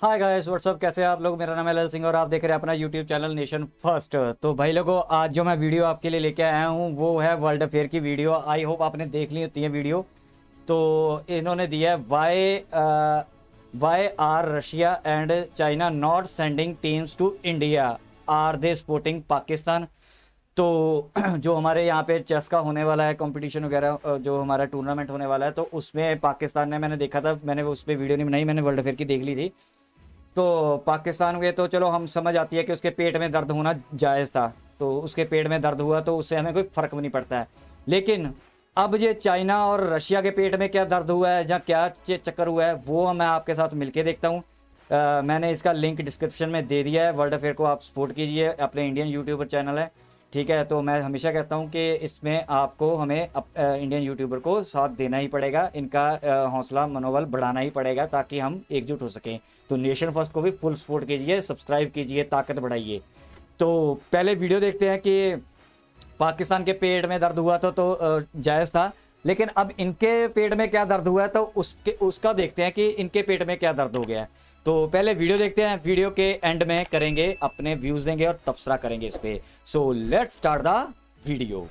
Hi guys what's up, कैसे हैं आप लोग। मेरा नाम है लल सिंह और आप देख रहे हैं अपना यूट्यूब चैनल नेशन फर्स्ट। तो भाई लोगों, आज जो मैं वीडियो आपके लिए लेके आया हूँ वो है वर्ल्ड अफेयर की वीडियो। आई होप आपने देख ली होती है वीडियो। तो इन्होंने दिया है why are Russia and China not sending teams to India, are they supporting Pakistan. तो जो हमारे यहाँ पे चेस का होने वाला है कंपटीशन वगैरह, जो हमारा टूर्नामेंट होने वाला है, तो उसमें पाकिस्तान ने, मैंने देखा था, मैंने उस पर वीडियो नहीं बनाई, मैंने वर्ल्ड अफेयर की देख ली थी। तो पाकिस्तान के तो चलो हम समझ आती है कि उसके पेट में दर्द होना जायज़ था, तो उसके पेट में दर्द हुआ तो उससे हमें कोई फ़र्क भी नहीं पड़ता है। लेकिन अब ये चाइना और रशिया के पेट में क्या दर्द हुआ है या क्या चक्कर हुआ है वो मैं आपके साथ मिलके देखता हूँ। मैंने इसका लिंक डिस्क्रिप्शन में दे दिया है। वर्ल्ड अफेयर को आप सपोर्ट कीजिए, अपने इंडियन यूट्यूबर चैनल है, ठीक है। तो मैं हमेशा कहता हूँ कि इसमें आपको हमें इंडियन यूट्यूबर को साथ देना ही पड़ेगा, इनका हौसला मनोबल बढ़ाना ही पड़ेगा ताकि हम एकजुट हो सकें। तो नेशन फर्स्ट को भी फुल सपोर्ट कीजिए, सब्सक्राइब कीजिए, ताकत बढ़ाइए। तो पहले वीडियो देखते हैं कि पाकिस्तान के पेट में दर्द हुआ तो जायज़ था, लेकिन अब इनके पेट में क्या दर्द हुआ है तो उसका देखते हैं कि इनके पेट में क्या दर्द हो गया है। तो पहले वीडियो देखते हैं, वीडियो के एंड में करेंगे अपने व्यूज देंगे और तबसरा करेंगे इस पे। So let's start the video.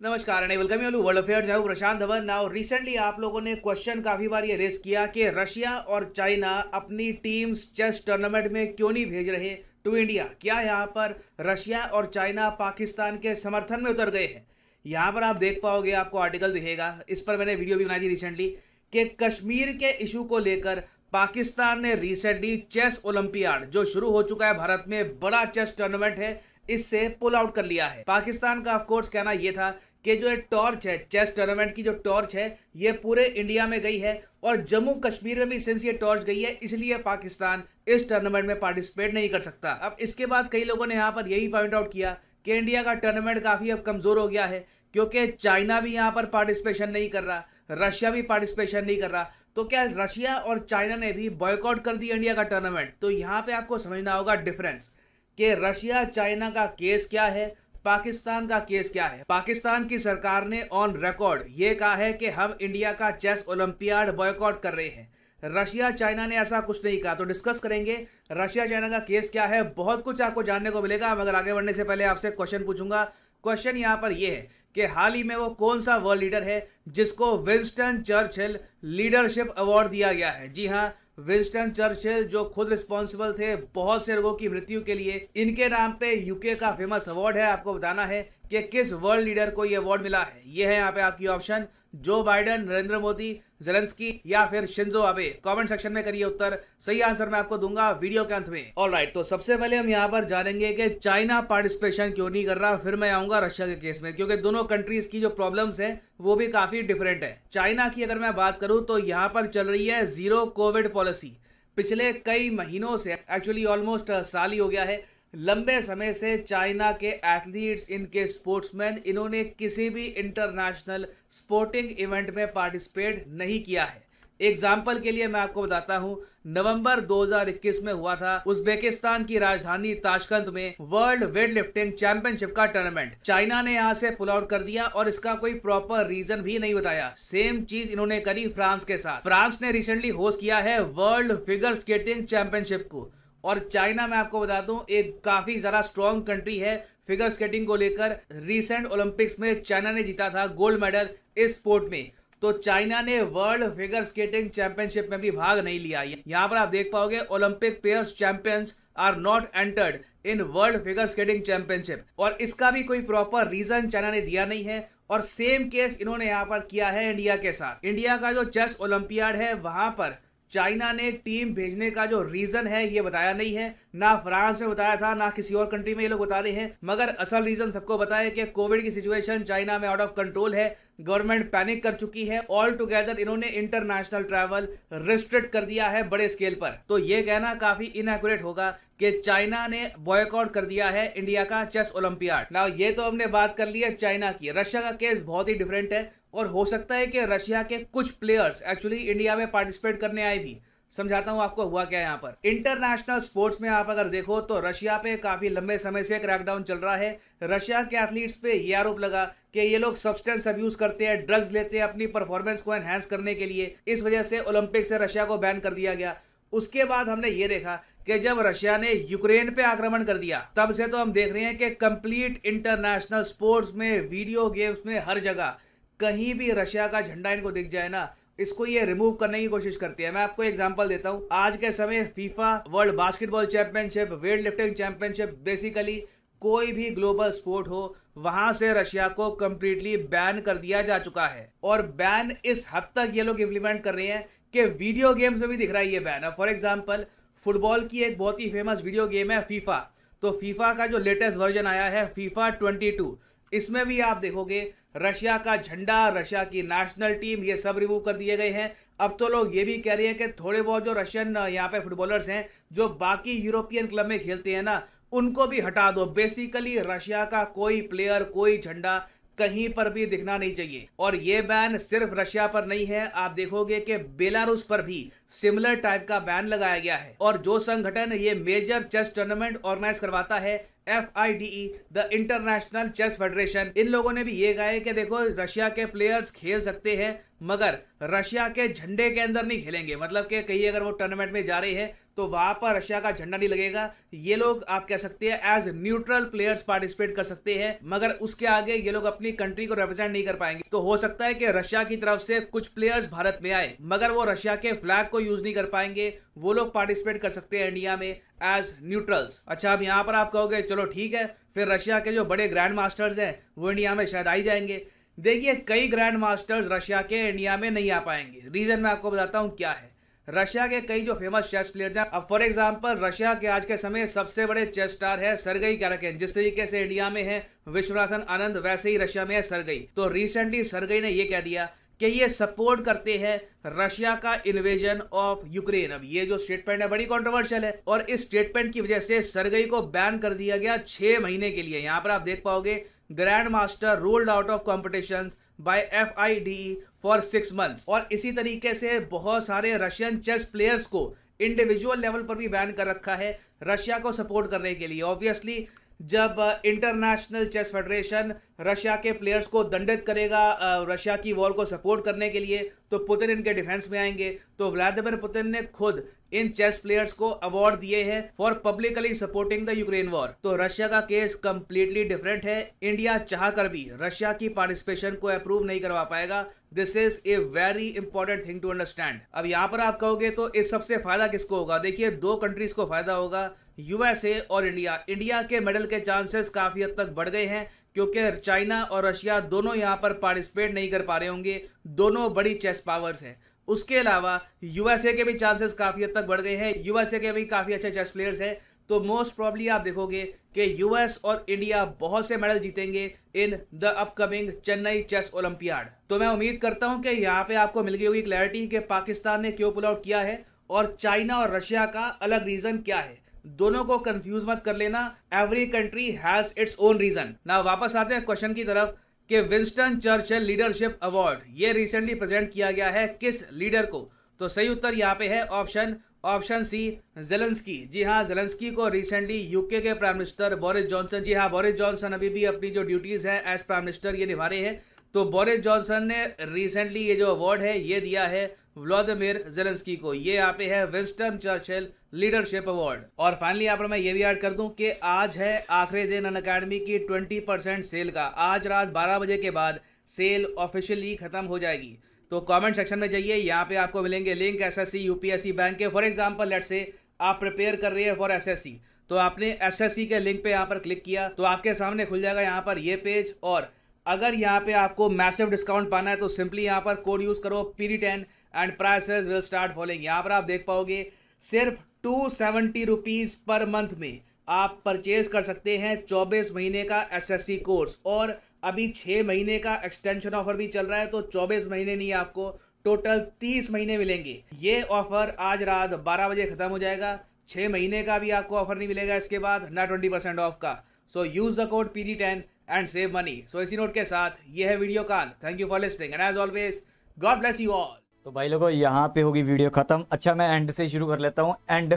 नमस्कार and welcome you world affair. मैं हूं प्रशांत धवन। नाउ रिसेंटली आप लोगों ने क्वेश्चन काफी बार ये रेस किया कि रशिया और चाइना अपनी टीम्स चेस टूर्नामेंट में क्यों नहीं भेज रहे टू इंडिया। क्या यहाँ पर रशिया और चाइना पाकिस्तान के समर्थन में उतर गए हैं? यहाँ पर आप देख पाओगे, आपको आर्टिकल दिखेगा, इस पर मैंने वीडियो भी बनाई थी रिसेंटली कि कश्मीर के इशू को लेकर पाकिस्तान ने रिसेंटली चेस ओलंपियाड जो शुरू हो चुका है भारत में, बड़ा चेस टूर्नामेंट है, इससे पुल आउट कर लिया है। पाकिस्तान का ऑफकोर्स कहना यह था कि जो टॉर्च है, चेस टूर्नामेंट की जो टॉर्च है, ये पूरे इंडिया में गई है और जम्मू कश्मीर में भी सिंस ये टॉर्च गई है, इसलिए पाकिस्तान इस टूर्नामेंट में पार्टिसिपेट नहीं कर सकता। अब इसके बाद कई लोगों ने यहाँ पर यही पॉइंट आउट किया कि इंडिया का टूर्नामेंट काफी अब कमजोर हो गया है क्योंकि चाइना भी यहाँ पर पार्टिसिपेशन नहीं कर रहा, रशिया भी पार्टिसिपेशन नहीं कर रहा। तो क्या रशिया और चाइना ने भी बॉयकॉट कर दिया इंडिया का टूर्नामेंट? तो यहाँ पे आपको समझना होगा डिफरेंस कि रशिया चाइना का केस क्या है, पाकिस्तान का केस क्या है। पाकिस्तान की सरकार ने ऑन रिकॉर्ड ये कहा है कि हम इंडिया का चेस ओलंपियाड बॉयकॉट कर रहे हैं। रशिया चाइना ने ऐसा कुछ नहीं कहा। तो डिस्कस करेंगे रशिया चाइना का केस क्या है, बहुत कुछ आपको जानने को मिलेगा। मगर आगे बढ़ने से पहले आपसे क्वेश्चन पूछूंगा। क्वेश्चन यहाँ पर यह है कि हाल ही में वो कौन सा वर्ल्ड लीडर है जिसको विंस्टन चर्चिल लीडरशिप अवार्ड दिया गया है? जी हाँ, विंस्टन चर्चिल जो खुद रिस्पॉन्सिबल थे बहुत से लोगों की मृत्यु के लिए, इनके नाम पे यूके का फेमस अवार्ड है। आपको बताना है कि किस वर्ल्ड लीडर को ये अवार्ड मिला है। ये है यहाँ पे आपकी option, Joe Biden, Narendra Modi, Zelensky या फिर शिंजो आबे। कमेंट सेक्शन में करिए उत्तर, सही आंसर मैं आपको दूंगा वीडियो के अंत में। ऑलराइट, तो सबसे पहले हम यहाँ पर जानेंगे कि चाइना पार्टिसिपेशन क्यों नहीं कर रहा, फिर मैं आऊंगा रशिया के केस में, क्योंकि दोनों कंट्रीज की जो प्रॉब्लम्स हैं वो भी काफी डिफरेंट है। चाइना की अगर मैं बात करूं तो यहाँ पर चल रही है जीरो कोविड पॉलिसी। पिछले कई महीनों से, एक्चुअली ऑलमोस्ट साल ही हो गया है, लंबे समय से चाइना के एथलीट्स, इनके स्पोर्ट्समैन, इन्होंने किसी भी इंटरनेशनल स्पोर्टिंग इवेंट में पार्टिसिपेट नहीं किया है। एग्जाम्पल के लिए मैं आपको बताता हूं, नवंबर 2021 में हुआ था उज्बेकिस्तान की राजधानी ताशकंद में वर्ल्ड वेट लिफ्टिंग चैंपियनशिप का टूर्नामेंट। चाइना ने यहां से पुल आउट कर दिया और इसका कोई प्रॉपर रीजन भी नहीं बताया। सेम चीज इन्होंने करी फ्रांस के साथ। फ्रांस ने रिसेंटली होस्ट किया है वर्ल्ड फिगर स्केटिंग चैंपियनशिप को, और चाइना, मैं आपको बता दूं, एक काफी ज्यादा स्ट्रॉन्ग कंट्री है फिगर स्केटिंग को लेकर। रिसेंट ओलंपिक्स में चाइना ने जीता था गोल्ड मेडल इस स्पोर्ट में। तो चाइना ने वर्ल्ड फिगर स्केटिंग चैंपियनशिप में भी भाग नहीं लिया। यहाँ पर आप देख पाओगे Olympic pairs champions are not entered in world figure skating championship, और इसका भी कोई प्रॉपर रीजन चाइना ने दिया नहीं है। और सेम केस इन्होंने यहाँ पर किया है इंडिया के साथ। इंडिया का जो चेस ओलंपियाड है वहां पर चाइना ने टीम भेजने का जो रीजन है ये बताया नहीं है, ना फ्रांस में बताया था, ना किसी और कंट्री में ये लोग बता रहे हैं। मगर असल रीजन सबको बताया कि कोविड की सिचुएशन चाइना में आउट ऑफ कंट्रोल है, गवर्नमेंट पैनिक कर चुकी है, ऑल टुगेदर इन्होंने इंटरनेशनल ट्रैवल रिस्ट्रिक्ट कर दिया है बड़े स्केल पर। तो ये कहना काफी इनएक्यूरेट होगा कि चाइना ने बॉयकॉट कर दिया है इंडिया का चेस ओलंपियाड। नाउ ये तो हमने बात कर ली है चाइना की। रशिया का केस बहुत ही डिफरेंट है और हो सकता है कि रशिया के कुछ प्लेयर्स एक्चुअली इंडिया में पार्टिसिपेट करने आए भी। समझाता हूं आपको हुआ क्या है। यहाँ पर इंटरनेशनल स्पोर्ट्स में आप अगर देखो तो रशिया पे काफी लंबे समय से क्रैकडाउन चल रहा है। रशिया के एथलीट्स पे ये आरोप लगा कि ये लोग सब्सटेंस अब्यूज करते हैं, ड्रग्स लेते हैं अपनी परफॉर्मेंस को एनहांस करने के लिए। इस वजह से ओलंपिक से रशिया को बैन कर दिया गया। उसके बाद हमने ये देखा कि जब रशिया ने यूक्रेन पे आक्रमण कर दिया, तब से तो हम देख रहे हैं कि कंप्लीट इंटरनेशनल स्पोर्ट्स में, वीडियो गेम्स में, हर जगह कहीं भी रशिया का झंडा इनको दिख जाए ना, इसको ये रिमूव करने की कोशिश करती है। मैं आपको एग्जांपल देता हूं। आज के समय FIFA world basketball championship, weight lifting championship, basically कोई भी ग्लोबल स्पोर्ट हो, वहां से रशिया को कंप्लीटली बैन कर दिया जा चुका है। और बैन इस हद तक ये लोग इंप्लीमेंट कर रहे हैं कि वीडियो गेम्स में भी दिख रहा है ये बैन। अब फॉर एग्जांपल फुटबॉल की एक बहुत ही फेमस वीडियो गेम है फीफा। तो फीफा का जो लेटेस्ट वर्जन आया है फीफा 22, इसमें भी आप देखोगे रशिया का झंडा, रशिया की नेशनल टीम, ये सब रिमूव कर दिए गए हैं। अब तो लोग ये भी कह रहे हैं कि थोड़े बहुत जो रशियन यहाँ पे फुटबॉलर्स हैं जो बाकी यूरोपियन क्लब में खेलते हैं ना, उनको भी हटा दो। बेसिकली रशिया का कोई प्लेयर, कोई झंडा कहीं पर भी दिखना नहीं चाहिए। और ये बैन सिर्फ रशिया पर नहीं है, आप देखोगे कि बेलारूस पर भी सिमिलर टाइप का बैन लगाया गया है। और जो संगठन ये मेजर चेस टूर्नामेंट ऑर्गेनाइज करवाता है, FIDE, the international chess federation, इन लोगों ने भी ये कहा है कि देखो रशिया के प्लेयर्स खेल सकते हैं मगर रशिया के झंडे के अंदर नहीं खेलेंगे। मतलब कि कहीं अगर वो टूर्नामेंट में जा रहे हैं तो वहां पर रशिया का झंडा नहीं लगेगा। ये लोग आप कह सकते हैं एज न्यूट्रल प्लेयर्स पार्टिसिपेट कर सकते हैं, मगर उसके आगे ये लोग अपनी कंट्री को रिप्रेजेंट नहीं कर पाएंगे। तो हो सकता है कि रशिया की तरफ से कुछ प्लेयर्स भारत में आए मगर वो रशिया के फ्लैग को यूज नहीं कर पाएंगे। वो लोग पार्टिसिपेट कर सकते हैं इंडिया में एज न्यूट्रल्स। अच्छा, अब यहाँ पर आप कहोगे चलो ठीक है, फिर रशिया के जो बड़े ग्रैंड मास्टर्स हैं वो इंडिया में शायद आ ही जाएंगे। देखिए, कई ग्रैंड मास्टर्स रशिया के इंडिया में नहीं आ पाएंगे। रीजन मैं आपको बताता हूँ क्या है। रशिया के कई जो फेमस चेस प्लेयर्स हैं, अब फॉर एग्जांपल रशिया के आज के समय सबसे बड़े चेस स्टार है सर्गेई काराकिन। जिस तरीके से इंडिया में है विश्वनाथन आनंद, वैसे ही रशिया में है सर्गेई। तो रिसेंटली सर्गेई ने यह कह दिया कि ये सपोर्ट करते हैं रशिया का इन्वेजन ऑफ यूक्रेन। अब ये जो स्टेटमेंट है बड़ी कंट्रोवर्शियल है और इस स्टेटमेंट की वजह से सर्गेई को बैन कर दिया गया 6 महीने के लिए। यहां पर आप देख पाओगे grand master ruled out of competitions by FIDE for 6 months. और इसी तरीके से बहुत सारे रशियन चेस प्लेयर्स को इंडिविजुअल लेवल पर भी बैन कर रखा है रशिया को सपोर्ट करने के लिए। ऑब्वियसली जब इंटरनेशनल चेस फेडरेशन रशिया के प्लेयर्स को दंडित करेगा रशिया की वॉर को सपोर्ट करने के लिए, तो पुतिन इनके डिफेंस में आएंगे। तो व्लादिमीर पुतिन ने खुद इन चेस प्लेयर्स को अवार्ड दिए हैं for publicly supporting the Ukraine war. तो रशिया का केस कंप्लीटली डिफरेंट है। इंडिया चाहकर भी रशिया की पार्टिसिपेशन को अप्रूव नहीं करवा पाएगा। This is a very important thing to understand. अब यहाँ पर आप कहोगे तो इस सबसे फायदा किसको होगा? देखिए, 2 कंट्रीज को फायदा होगा, USA और इंडिया। इंडिया के मेडल के चांसेस काफी हद तक बढ़ गए हैं क्योंकि चाइना और रशिया दोनों यहाँ पर पार्टिसिपेट नहीं कर पा रहे होंगे। दोनों बड़ी चेस पावर्स हैं। उसके अलावा USA के भी चांसेस काफी हद तक बढ़ गए हैं। USA के भी काफी अच्छे चेस प्लेयर्स हैं। तो मोस्ट प्रॉब्ली आप देखोगे कि US और इंडिया बहुत से मेडल जीतेंगे in the upcoming Chennai chess Olympiad. तो मैं उम्मीद करता हूं कि यहाँ पे आपको मिल गई होगी क्लैरिटी कि पाकिस्तान ने क्यों पुल आउट किया है और चाइना और रशिया का अलग रीजन क्या है। दोनों को कंफ्यूज मत कर लेना। Every country has its own reason. ना वापस आते हैं क्वेश्चन की तरफ कि विंस्टन चर्चिल लीडरशिप अवार्ड ये रिसेंटली प्रेजेंट किया गया है किस लीडर को? तो सही उत्तर यहाँ पे है ऑप्शन सी, जेलेंस्की। जी हाँ, जेलेंस्की को रिसेंटली यूके के प्राइम मिनिस्टर बोरिस जॉनसन, जी हाँ बोरिस जॉनसन अभी भी अपनी जो ड्यूटीज है एज प्राइम मिनिस्टर ये निभा रहे हैं। तो बोरिस जॉनसन ने रिसेंटली ये जो अवार्ड है ये दिया है व्लादिमीर जेलेंस्की को। ये यहाँ पे है विंस्टन चर्चिल लीडरशिप अवार्ड। और फाइनली यहाँ पर मैं ये भी ऐड कर दूं कि आज है आखिरी दिन अनअकैडमी की 20% सेल का। आज रात 12 बजे के बाद सेल ऑफिशियली खत्म हो जाएगी। तो कमेंट सेक्शन में जाइए, यहाँ पे आपको मिलेंगे लिंक SSC UPSC बैंक के। फॉर एग्जांपल लेट्स से आप प्रिपेयर कर रहे हैं फॉर SSC, तो आपने SSC के लिंक पे यहाँ पर क्लिक किया तो आपके सामने खुल जाएगा यहाँ पर ये पेज। और अगर यहाँ पे आपको मैसिव डिस्काउंट पाना है तो सिंपली यहाँ पर कोड यूज करो PD10 and prices will start following. यहाँ पर आप देख पाओगे सिर्फ 270 रुपीज पर मंथ में आप परचेज कर सकते हैं 24 महीने का SSC कोर्स। और अभी 6 महीने का एक्सटेंशन ऑफर भी चल रहा है, तो 24 महीने नहीं आपको टोटल 30 महीने मिलेंगे। ये ऑफर आज रात 12 बजे खत्म हो जाएगा। 6 महीने का भी आपको ऑफर नहीं मिलेगा इसके बाद, ना 20% ऑफ का। So use the code PD10 and save money. So इसी नोट के साथ ये है वीडियो का। Thank you for listening and as always God bless you all. तो भाई लोगों यहाँ पे होगी वीडियो ख़त्म। अच्छा मैं एंड से शुरू कर लेता हूँ। एंड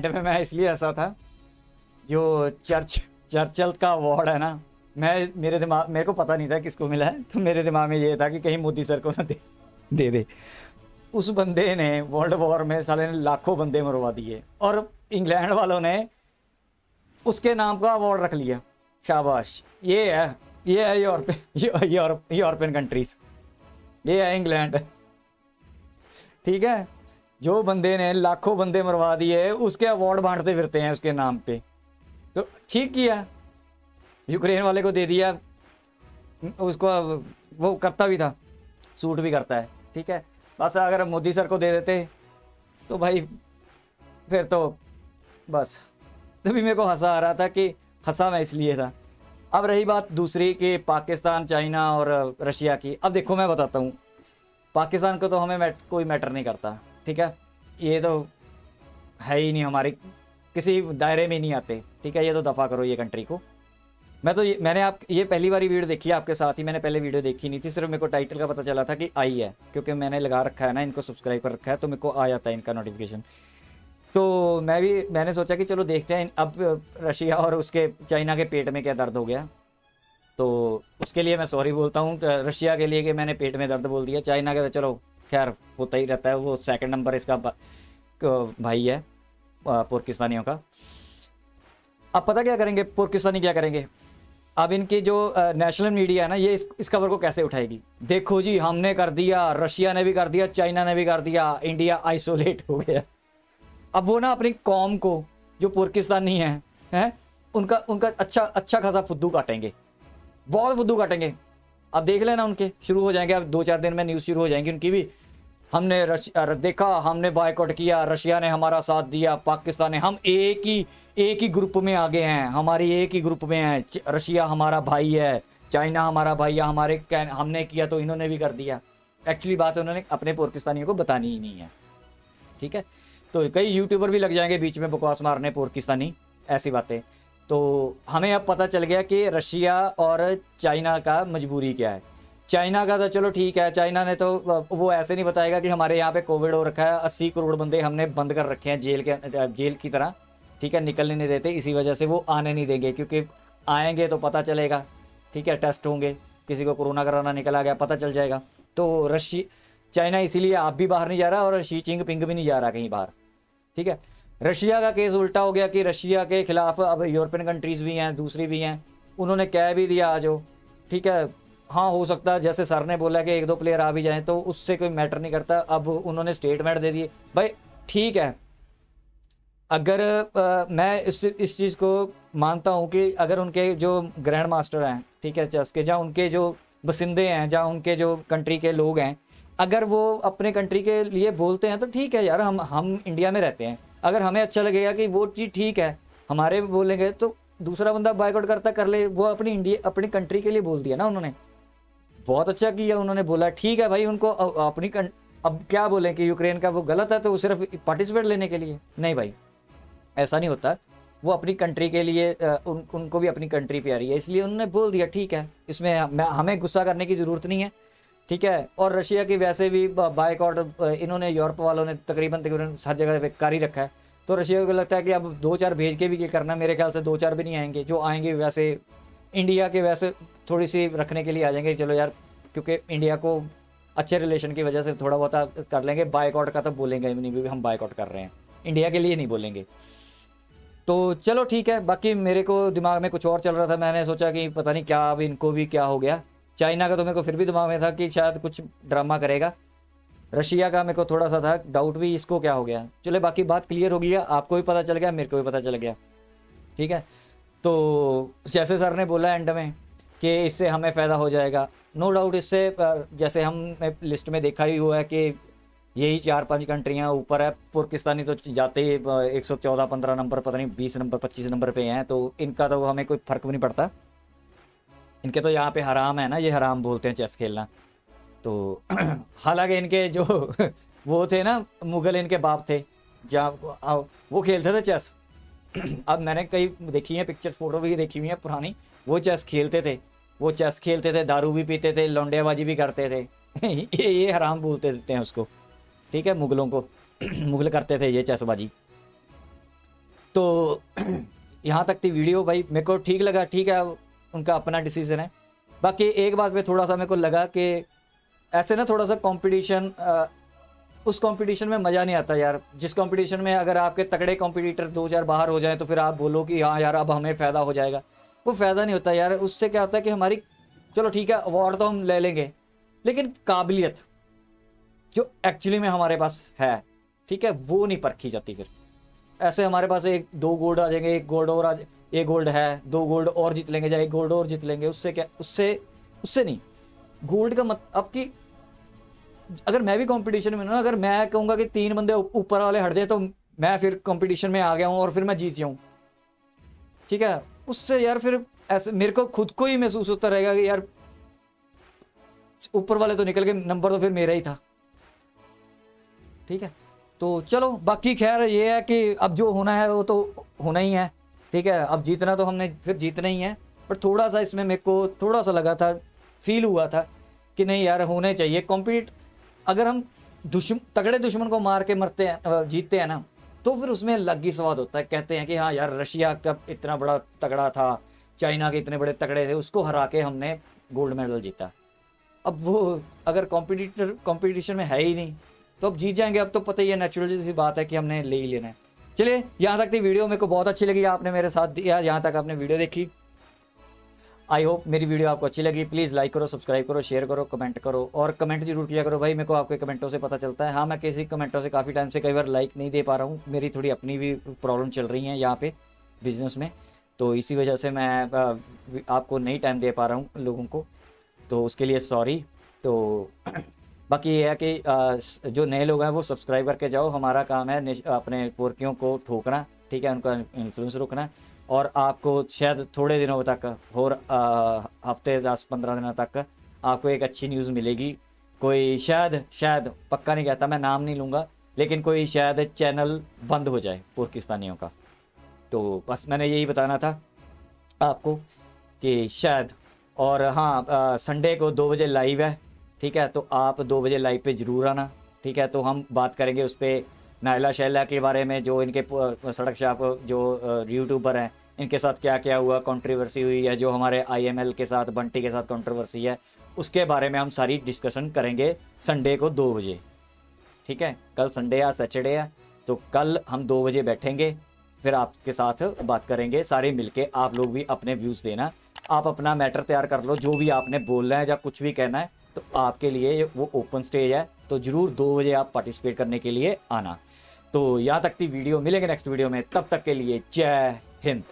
में मैं इसलिए ऐसा था, जो चर्चिल का अवार्ड है ना, मेरे को पता नहीं था किसको मिला है, तो मेरे दिमाग में ये था कि कहीं मोदी सर को ना दे। उस बंदे ने वर्ल्ड वॉर में साले ने लाखों बंदे मरवा दिए और इंग्लैंड वालों ने उसके नाम का अवार्ड रख लिया। शाबाश। ये है यूरोपियन कंट्रीज, ये है इंग्लैंड। ठीक है, जो बंदे ने लाखों बंदे मरवा दिए उसके अवार्ड बांटते फिरते हैं उसके नाम पे। तो ठीक किया, यूक्रेन वाले को दे दिया, उसको वो करता भी था, सूट भी करता है। ठीक है, बस अगर मोदी सर को दे देते तो भाई फिर तो बस। तभी मेरे को हंसा आ रहा था कि हंसा मैं इसलिए था। अब रही बात दूसरी कि पाकिस्तान, चाइना और रशिया की। अब देखो मैं बताता हूँ, पाकिस्तान को तो हमें कोई मैटर नहीं करता। ठीक है, ये तो है ही नहीं, हमारे किसी दायरे में नहीं आते। ठीक है, ये तो दफ़ा करो ये कंट्री को। मैंने ये पहली बारी वीडियो देखी है आपके साथ ही, मैंने पहले वीडियो देखी नहीं थी, सिर्फ मेरे को टाइटल का पता चला था कि आई है, क्योंकि मैंने लगा रखा है ना, इनको सब्सक्राइब कर रखा है, तो मेरे को आ जाता है इनका नोटिफिकेशन। तो मैंने सोचा कि चलो देखते हैं अब रशिया और उसके चाइना के पेट में क्या दर्द हो गया। तो उसके लिए मैं सॉरी बोलता हूँ रशिया के लिए कि मैंने पेट में दर्द बोल दिया। चाइना का तो चलो खैर होता ही रहता है, वो सेकंड नंबर इसका भाई है पाकिस्तानियों का। अब पता क्या करेंगे पाकिस्तानी, क्या करेंगे अब इनकी जो नेशनल मीडिया है ना, ये इस खबर को कैसे उठाएगी। देखो जी हमने कर दिया, रशिया ने भी कर दिया, चाइना ने भी कर दिया, इंडिया आइसोलेट हो गया। अब वो ना अपनी कौम को जो पाकिस्तानी हैं उनका अच्छा खासा फुद्दू काटेंगे, बहुत फुद्दू काटेंगे। अब देख लेना, उनके शुरू हो जाएंगे, अब 2-4 दिन में न्यूज़ शुरू हो जाएंगी उनकी भी। हमने देखा, हमने बायकॉट किया, रशिया ने हमारा साथ दिया, पाकिस्तान ने, हम एक ही ग्रुप में आगे हैं, हमारी एक ही ग्रुप में है, रशिया हमारा भाई है, चाइना हमारा भाई है, हमने किया तो इन्होंने भी कर दिया। एक्चुअली बात उन्होंने अपने पाकिस्तानियों को बतानी ही नहीं है। ठीक है, तो कई यूट्यूबर भी लग जाएंगे बीच में बकवास मारने पाकिस्तानी ऐसी बातें। तो हमें अब पता चल गया कि रशिया और चाइना का मजबूरी क्या है। चाइना का तो चलो ठीक है, चाइना ने तो वो ऐसे नहीं बताएगा कि हमारे यहाँ पे कोविड हो रखा है, 80 करोड़ बंदे हमने बंद कर रखे हैं जेल की तरह। ठीक है, निकलने नहीं देते, इसी वजह से वो आने नहीं देंगे, क्योंकि आएंगे तो पता चलेगा। ठीक है, टेस्ट होंगे, किसी को कोरोना कराना निकला गया पता चल जाएगा। तो चाइना इसीलिए आप भी बाहर नहीं जा रहा और शी जिनपिंग भी नहीं जा रहा कहीं बाहर। ठीक है, रशिया का केस उल्टा हो गया कि रशिया के खिलाफ अब यूरोपियन कंट्रीज़ भी हैं, दूसरी भी हैं, उन्होंने कह भी दिया आ जाओ। ठीक है, हाँ हो सकता है जैसे सर ने बोला कि 1-2 प्लेयर आ भी जाएं, तो उससे कोई मैटर नहीं करता। अब उन्होंने स्टेटमेंट दे दिए भाई। ठीक है, अगर मैं इस चीज़ को मानता हूँ कि अगर उनके जो ग्रैंड मास्टर हैं, ठीक है, चेस के, जहाँ उनके जो बसिंदे हैं, जहाँ उनके जो कंट्री के लोग हैं, अगर वो अपने कंट्री के लिए बोलते हैं तो ठीक है यार, हम इंडिया में रहते हैं, अगर हमें अच्छा लगेगा कि वो चीज़ ठीक है हमारे बोलेंगे, तो दूसरा बंदा बायकॉट करता कर ले। वो अपनी कंट्री के लिए बोल दिया ना उन्होंने, बहुत अच्छा किया उन्होंने, बोला ठीक है भाई उनको अपनी अब क्या बोलें कि यूक्रेन का वो गलत है तो वो सिर्फ पार्टिसिपेट लेने के लिए। नहीं भाई, ऐसा नहीं होता। वो अपनी कंट्री के लिए उनको भी अपनी कंट्री प्यारी है, इसलिए उन्होंने बोल दिया ठीक है, इसमें हमें गुस्सा करने की ज़रूरत नहीं है। ठीक है, और रशिया की वैसे भी बायकॉट इन्होंने यूरोप वालों ने तकरीबन हर जगह पे कर ही रखा है। तो रशिया को लगता है कि अब 2-4 भेज के भी क्या करना, मेरे ख्याल से 2-4 भी नहीं आएंगे, जो आएंगे वैसे इंडिया के वैसे थोड़ी सी रखने के लिए आ जाएंगे। चलो यार, क्योंकि इंडिया को अच्छे रिलेशन की वजह से थोड़ा बहुत कर लेंगे, बायकॉट का तो बोलेंगे नहीं भी हम बायकॉट कर रहे हैं, इंडिया के लिए नहीं बोलेंगे। तो चलो ठीक है, बाकी मेरे को दिमाग में कुछ और चल रहा था, मैंने सोचा कि पता नहीं क्या अब इनको भी क्या हो गया। चाइना का तो मेरे को फिर भी दिमाग में था कि शायद कुछ ड्रामा करेगा, रशिया का मेरे को थोड़ा सा था डाउट भी, इसको क्या हो गया। चलो बाकी बात क्लियर हो गया, आपको भी पता चल गया, मेरे को भी पता चल गया। ठीक है, तो जैसे सर ने बोला एंड में कि इससे हमें फ़ायदा हो जाएगा, नो डाउट। इससे जैसे हम लिस्ट में देखा ही हुआ है कि यही 4-5 कंट्रियाँ ऊपर है, पाकिस्तानी तो जाते ही 114-15 नंबर, पता नहीं 20 नंबर 25 नंबर पे हैं, तो इनका तो हमें कोई फ़र्क भी नहीं पड़ता। इनके तो यहाँ पे हराम है ना, ये हराम बोलते हैं चेस खेलना। तो हालांकि इनके जो वो थे ना मुगल, इनके बाप थे, जहाँ वो खेलते थे चेस। अब मैंने कई देखी हैं पिक्चर्स, फोटो भी देखी हुई हैं पुरानी, वो चेस खेलते थे, दारू भी पीते थे, लौंडियाबाजी भी करते थे। ये हराम बोलते देते हैं उसको, ठीक है, मुगलों को। मुगल करते थे ये चेसबाजी। तो यहाँ तक थी वीडियो भाई, मेरे को ठीक लगा, ठीक है, उनका अपना डिसीजन है। बाकी एक बात पे थोड़ा सा मेरे को लगा कि ऐसे ना थोड़ा सा कंपटीशन, उस कंपटीशन में मज़ा नहीं आता यार, जिस कंपटीशन में अगर आपके तगड़े कंपटीटर 2-4 बाहर हो जाएं तो फिर आप बोलो कि हाँ यार अब हमें फ़ायदा हो जाएगा। वो फ़ायदा नहीं होता यार। उससे क्या होता है कि हमारी, चलो ठीक है अवार्ड तो हम ले लेंगे, लेकिन काबिलियत जो एक्चुअली में हमारे पास है, ठीक है, वो नहीं परखी जाती। फिर ऐसे हमारे पास 1-2 गोल्ड आ जाएंगे, 1 गोल्ड और एक गोल्ड है, 2 गोल्ड और जीत लेंगे, या 1 गोल्ड और जीत लेंगे, उससे क्या, उससे नहीं। गोल्ड का अब की अगर मैं भी कंपटीशन में ना, अगर मैं कहूँगा कि 3 बंदे ऊपर वाले हट जाए तो मैं फिर कंपटीशन में आ गया हूँ और फिर मैं जीत जाऊँ, ठीक है, उससे यार फिर ऐसे मेरे को खुद को ही महसूस होता रहेगा कि यार ऊपर वाले तो निकल गए, नंबर तो फिर मेरा ही था, ठीक है। तो चलो बाकी खैर ये है कि अब जो होना है वो तो होना ही है, ठीक है। अब जीतना तो हमने फिर जीतना ही है, पर थोड़ा सा इसमें मेरे को थोड़ा सा लगा था, फील हुआ था कि नहीं यार होने चाहिए कॉम्पीट। अगर हम तगड़े दुश्मन को मार के मरते हैं, जीतते हैं ना, तो फिर उसमें अलग ही स्वाद होता है। कहते हैं कि हाँ यार रशिया का इतना बड़ा तगड़ा था, चाइना के इतने बड़े तगड़े थे, उसको हरा के हमने गोल्ड मेडल जीता। अब वो अगर कंपटीशन में है ही नहीं तो अब जीत जाएंगे। अब तो पता ही है, नेचुरल सी बात है कि हमने ले ही लेना है। चलिए यहाँ तक थी वीडियो, मेरे को बहुत अच्छी लगी, आपने मेरे साथ दिया, यहाँ तक आपने वीडियो देखी। आई होप मेरी वीडियो आपको अच्छी लगी। प्लीज़ लाइक करो, सब्सक्राइब करो, शेयर करो, कमेंट करो, और कमेंट जरूर किया करो भाई, मेरे को आपके कमेंटों से पता चलता है। हाँ मैं किसी कमेंटों से काफ़ी टाइम से कई बार लाइक नहीं दे पा रहा हूँ, मेरी थोड़ी अपनी भी प्रॉब्लम चल रही है यहाँ पे बिजनेस में, तो इसी वजह से मैं आपको नहीं टाइम दे पा रहा हूँ लोगों को, तो उसके लिए सॉरी। तो बाकी ये है कि जो नए लोग हैं वो सब्सक्राइब करके जाओ। हमारा काम है अपने पोरकियों को ठोकना, ठीक है, उनका इन्फ्लुएंस रोकना, और आपको शायद थोड़े दिनों तक और हफ्ते 10-15 दिनों तक आपको एक अच्छी न्यूज़ मिलेगी। कोई शायद पक्का नहीं कहता, मैं नाम नहीं लूँगा, लेकिन कोई शायद चैनल बंद हो जाए पाकिस्तानियों का। तो बस मैंने यही बताना था आपको कि शायद। और हाँ संडे को 2 बजे लाइव है, ठीक है, तो आप 2 बजे लाइव पे ज़रूर आना, ठीक है। तो हम बात करेंगे उस पर नायला शैला के बारे में, जो इनके सड़क शाप जो यूट्यूबर हैं इनके साथ क्या क्या हुआ, कंट्रोवर्सी हुई है, जो हमारे IML के साथ बंटी के साथ कंट्रोवर्सी है, उसके बारे में हम सारी डिस्कशन करेंगे संडे को 2 बजे, ठीक है। कल संडे या सैटरडे है, तो कल हम 2 बजे बैठेंगे, फिर आपके साथ बात करेंगे सारे मिलके। आप लोग भी अपने व्यूज़ देना, आप अपना मैटर तैयार कर लो, जो भी आपने बोलना है या कुछ भी कहना है, तो आपके लिए वो ओपन स्टेज है, तो ज़रूर 2 बजे आप पार्टिसिपेट करने के लिए आना। तो यहाँ तक थी वीडियो, मिलेंगे नेक्स्ट वीडियो में, तब तक के लिए जय हिंद।